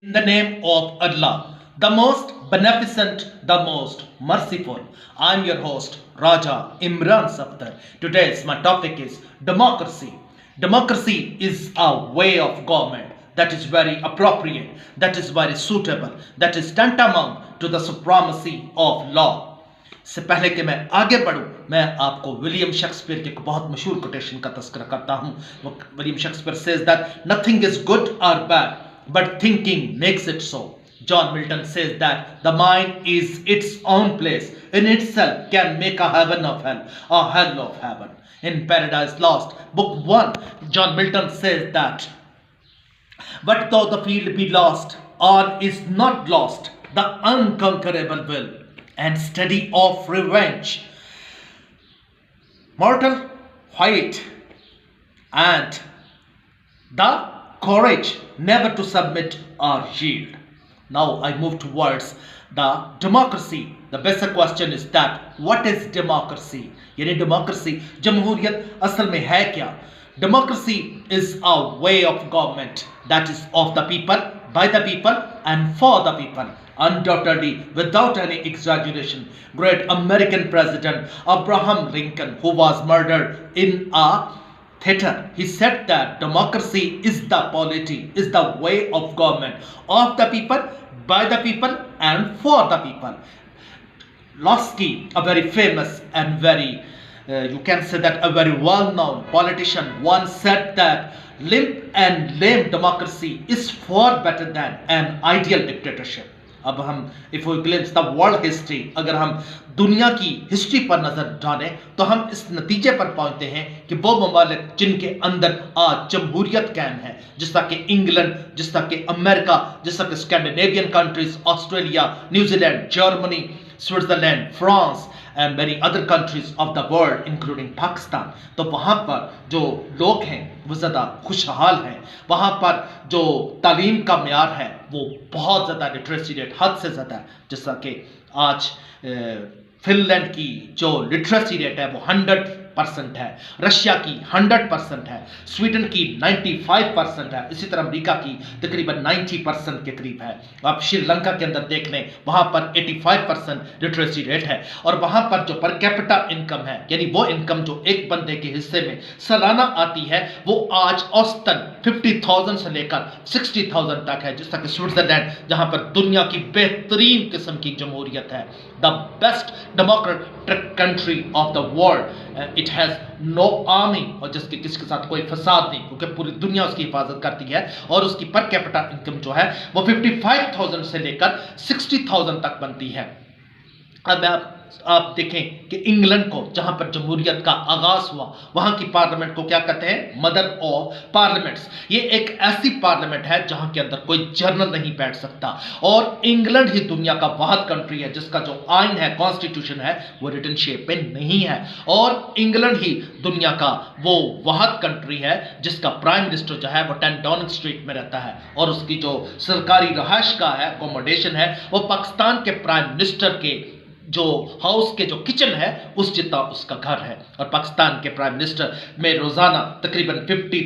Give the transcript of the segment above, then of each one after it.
In the name of Allah, the most beneficent, the most merciful. I'm your host, Raja Imran Safdar. Today's my topic is democracy. Democracy is a way of government that is very appropriate, that is very suitable, that is tantamount to the supremacy of law. इससे पहले कि मैं आगे बढ़ूं, मैं आपको William Shakespeare के एक बहुत मशहूर कोटेशन का तस्करा करता हूं. William Shakespeare says that nothing is good or bad, but thinking makes it so. John Milton says that the mind is its own place, in itself can make a heaven of hell, a hell of heaven. In Paradise Lost, book 1, John Milton says that, what though the field be lost, or is not lost, the unconquerable will and study of revenge, mortal fight, and the courage never to submit or yield. Now I move towards the democracy. The basic question is that what is democracy? यानी democracy, जमहूरियत असल में है क्या? Democracy is a way of government that is of the people, by the people, and for the people. Undoubtedly, without any exaggeration, great American president Abraham Lincoln, who was murdered in a theater, he said that democracy is the polity, is the way of government of the people, by the people, and for the people. Lasky, a very famous and very, you can say that a very well-known politician, once said that limp and lame democracy is far better than an ideal dictatorship. अब हम if we glimpse the world history, अगर हम दुनिया की history पर नजर डालें तो हम इस नतीजे पर पहुंचते हैं कि वो ममालिक जिनके अंदर आज जमहूरियत कायम है, जिस तरह के इंग्लैंड, जिस तरह के अमेरिका, जिस तरह के Scandinavian countries, Australia, New Zealand, Germany, Switzerland, France and many other countries of the world including Pakistan, तो वहाँ पर जो लोग हैं वो ज़्यादा खुशहाल हैं. वहाँ पर जो तालीम का म्यार है वो बहुत ज़्यादा लिटरेसी रेट हद से ज़्यादा है. जैसा कि आज फिनलैंड की जो लिटरेसी रेट है वो 100% है, रशिया की 100% है, स्वीडन की 95% है, इसी तरह अमेरिका की तकरीबन 90% के करीब है. आप श्रीलंका के अंदर देख लें, वहाँ पर 85% लिटरेसी रेट है. और वहाँ पर जो पर कैपिटा इनकम है, यानी वो इनकम जो एक बंदे के हिस्से में सालाना आती है, वो आज औसतन 50,000 से लेकर 60,000 तक है. जिस तरह कि स्विट्जरलैंड, जहाँ पर दुनिया की बेहतरीन किस्म की जमहूरियत है, the best democratic country of the world, it has know army, और जिसके किसके साथ कोई फसाद नहीं, क्योंकि पूरी दुनिया उसकी हिफाजत करती है. और उसकी पर कैपिटा इनकम जो है वो 55,000 से लेकर 60,000 तक बनती है. अब आप देखें कि इंग्लैंड को, जहां पर जमहूरियत का आगाज हुआ, वहां की पार्लियामेंट को क्या कहते हैं? Mother of parliaments. ये एक ऐसी पार्लियामेंट है जहां के अंदर कोई जर्नल नहीं बैठ सकता. और इंग्लैंड ही दुनिया का वाहिद कंट्री है जिसका जो आइन है, कॉन्स्टिट्यूशन है, वो रिटन शेप में नहीं है. और इंग्लैंड ही दुनिया का वो वाहिद कंट्री है जिसका प्राइम मिनिस्टर जो है वो 10 डाउनिंग स्ट्रीट में रहता है, और उसकी जो सरकारी रहायश का है, अकोमोडेशन है, वो पाकिस्तान के प्राइम मिनिस्टर के जो हाउस के जो किचन है उस जितना उसका घर है. और पाकिस्तान के प्राइम मिनिस्टर में रोजाना तकरीबन 50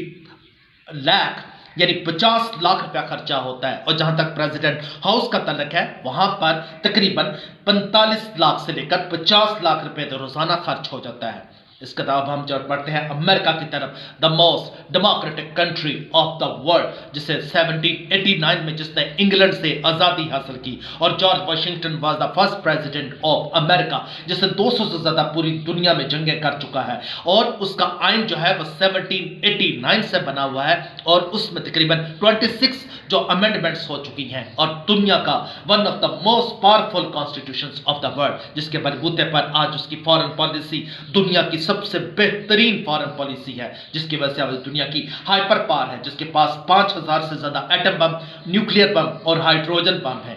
लाख यानी 50 लाख रुपया खर्चा होता है. और जहां तक प्रेसिडेंट हाउस का तल्लक है, वहां पर तकरीबन 45 लाख से लेकर 50 लाख रुपए तो रोजाना खर्च हो जाता है. इसके बाद हम जब बढ़ते हैं अमेरिका की तरफ, the most democratic country of the world, जिसे 1789 में जिसने इंग्लैंड से आज़ादी हासिल की, और George Washington was the first president of America, जिसने 200 से ज़्यादा पूरी दुनिया में जंगें कर चुका है. और उसका आइन जो है वो 1789 से बना हुआ है, और उसमें तकरीबन 26 जो अमेंडमेंट्स हो चुकी हैं. और दुनिया का one of the most powerful constitutions of the world, जिसके बलबूते पर आज उसकी फॉरेन पॉलिसी दुनिया की सबसे बेहतरीन फॉरेन पॉलिसी है, जिसकी वजह से आज दुनिया की हाइपर पावर है, जिसके पास 5,000 से ज्यादा एटम बम, न्यूक्लियर बम और हाइड्रोजन बम है.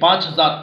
5000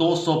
200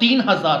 3000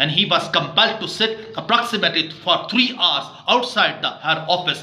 and he was compelled to sit approximately for 3 hours outside her office.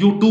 U2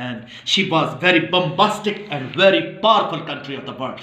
and she was very bombastic and very powerful country of the world.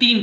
3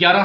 11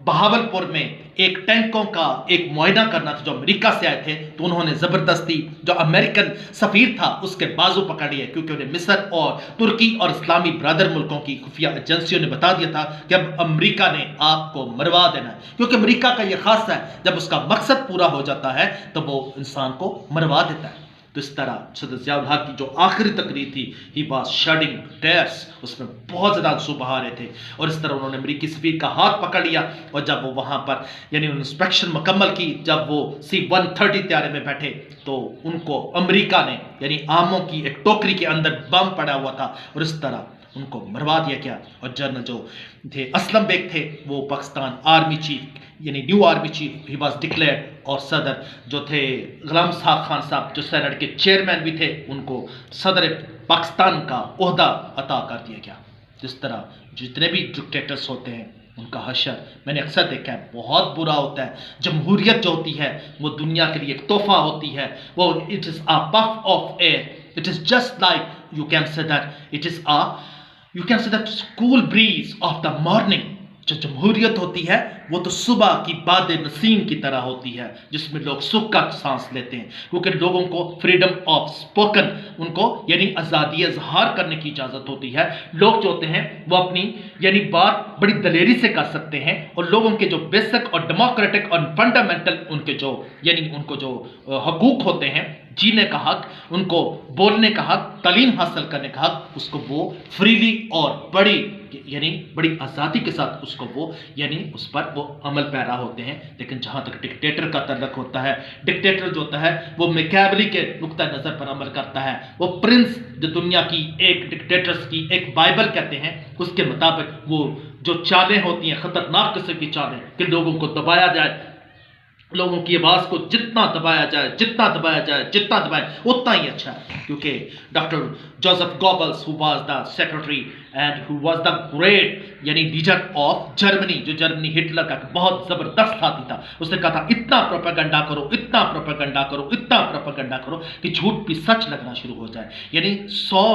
Bahawalpur में एक टैंकों का एक मुआयना करना था जो अमेरिका से आए थे, तो उन्होंने ज़बरदस्ती जो अमेरिकन सफ़ीर था उसके बाजू पकड़ लिए, क्योंकि उन्हें मिस्र और तुर्की और इस्लामी ब्रदर मुल्कों की खुफिया एजेंसियों ने बता दिया था कि अब अमेरिका ने आपको मरवा देना है, क्योंकि अमेरिका का यह खास है जब उसका मकसद पूरा हो जाता है तो वो इंसान को मरवा देता है। तो इस तरह सदर ज़िया-उल हक की जो आखिरी तकरीर थी, ही वाज शेडिंग टेयर्स, उसमें बहुत ज़्यादा आंसू बहा रहे थे, और इस तरह उन्होंने अमेरिकी सफ़ीर का हाथ पकड़ लिया, और जब वो वहाँ पर यानी इंस्पेक्शन मुकम्मल की, जब वो C-130 त्यारे में बैठे तो उनको अमेरिका ने यानी आमों की एक टोकरी के अंदर बम पड़ा हुआ था और इस तरह उनको मरवा दिया गया। और जनरल जो थे असलम बेग थे वो पाकिस्तान आर्मी चीफ यानी new army chief he was declared, और सदर जो थे गुलाम साहब खान साहब जो सेनेट के चेयरमैन भी थे उनको सदर पाकिस्तान का ओहदा अता कर दिया गया। जिस तरह जितने भी डिक्टेटर्स होते हैं उनका हशर मैंने अक्सर देखा है बहुत बुरा होता है। जमहूरियत जो होती है वो दुनिया के लिए एक तोहफा होती है, वो it is a puff of air, it is just like you can say that it is a you can say that cool bridge of the morning. जो जमहूरियत होती है वो तो सुबह की बाद नसीम की तरह होती है जिसमें लोग सुख का सांस लेते हैं, क्योंकि लोगों को फ्रीडम ऑफ स्पोकन उनको यानी आज़ादी इजहार करने की इजाज़त होती है। लोग जो होते हैं वो अपनी यानी बात बड़ी दलेरी से कर सकते हैं, और लोगों के जो बेसिक और डेमोक्रेटिक और फंडामेंटल उनके जो यानी उनको जो हकूक होते हैं, जीने का हक, उनको बोलने का हक, तालीम हासिल करने का हक, उसको वो फ्रीली और बड़ी यानी बड़ी आज़ादी के साथ उसको वो यानी उस पर वो अमल पैरा होते हैं। लेकिन जहाँ तक डिक्टेटर का तल्लक होता है, डिक्टेटर जो होता है वो मैकियावेली के नुक्ता नज़र पर अमल करता है। वो प्रिंस जो दुनिया की एक डिक्टेटर्स की एक बाइबल कहते हैं उसके मुताबिक वो जो चालें होती हैं ख़तरनाक किस्म की चालें कि लोगों को दबाया जाए, लोगों की आवाज़ को जितना दबाया जाए जितना दबाया जाए जितना दबाए उतना ही अच्छा है। क्योंकि doctor Joseph Goebbels who was the secretary and who was the great यानी लीडर ऑफ जर्मनी, जो जर्मनी हिटलर का बहुत ज़बरदस्त साथी था, उसने कहा था इतना प्रोपेगेंडा करो, इतना प्रोपेगेंडा करो, इतना प्रोपेगेंडा करो कि झूठ भी सच लगना शुरू हो जाए, यानी 100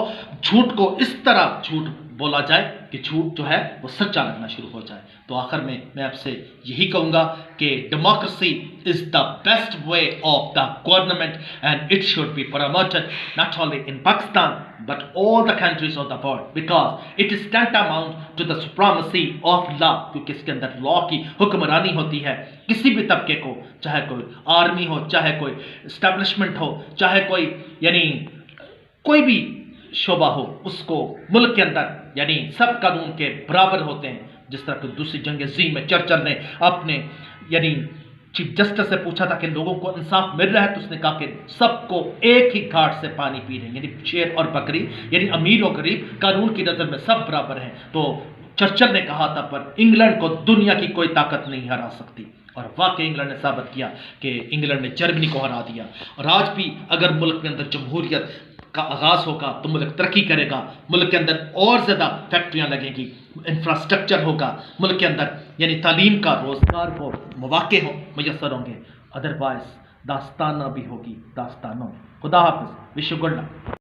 झूठ को इस तरह झूठ बोला जाए कि झूठ जो है वो सच्चा लगना शुरू हो जाए। तो आखिर में मैं आपसे यही कहूँगा कि democracy is the best way of the government and it should be promoted not only in Pakistan but all the countries of the world, because it is tantamount to the supremacy of law, क्योंकि इसके अंदर law की हुक्मरानी होती है। किसी भी तबके को, चाहे कोई आर्मी हो, चाहे कोई एस्टेब्लिशमेंट हो, चाहे कोई यानी कोई भी शोबा हो, उसको मुल्क के अंदर यानी सब कानून के बराबर होते हैं। जिस तरह कि दूसरी जंग अज़ीम में चर्चिल ने अपने यानी चीफ जस्टिस से पूछा था कि लोगों को इंसाफ मिल रहा है, तो उसने कहा कि सबको एक ही घाट से पानी पी रहे हैं, यानी शेर और बकरी, यानी अमीर और गरीब कानून की नज़र में सब बराबर हैं। तो चर्चिल ने कहा था पर इंग्लैंड को दुनिया की कोई ताकत नहीं हरा सकती, और वाकई इंग्लैंड ने साबित किया कि इंग्लैंड ने जर्मनी को हरा दिया। और आज भी अगर मुल्क के अंदर जमहूरियत का आगाज़ होगा तो मुल्क तरक्की करेगा, मुल्क के अंदर और ज़्यादा फैक्ट्रियाँ लगेंगी, इंफ्रास्ट्रक्चर होगा मुल्क के अंदर, यानी तालीम का, रोज़गार हो, मौक़े हो मैसर होंगे। अदरवाइज दास्ताना भी होगी दास्तानों। खुदा हाफ़िज़, विश यू गुड लक।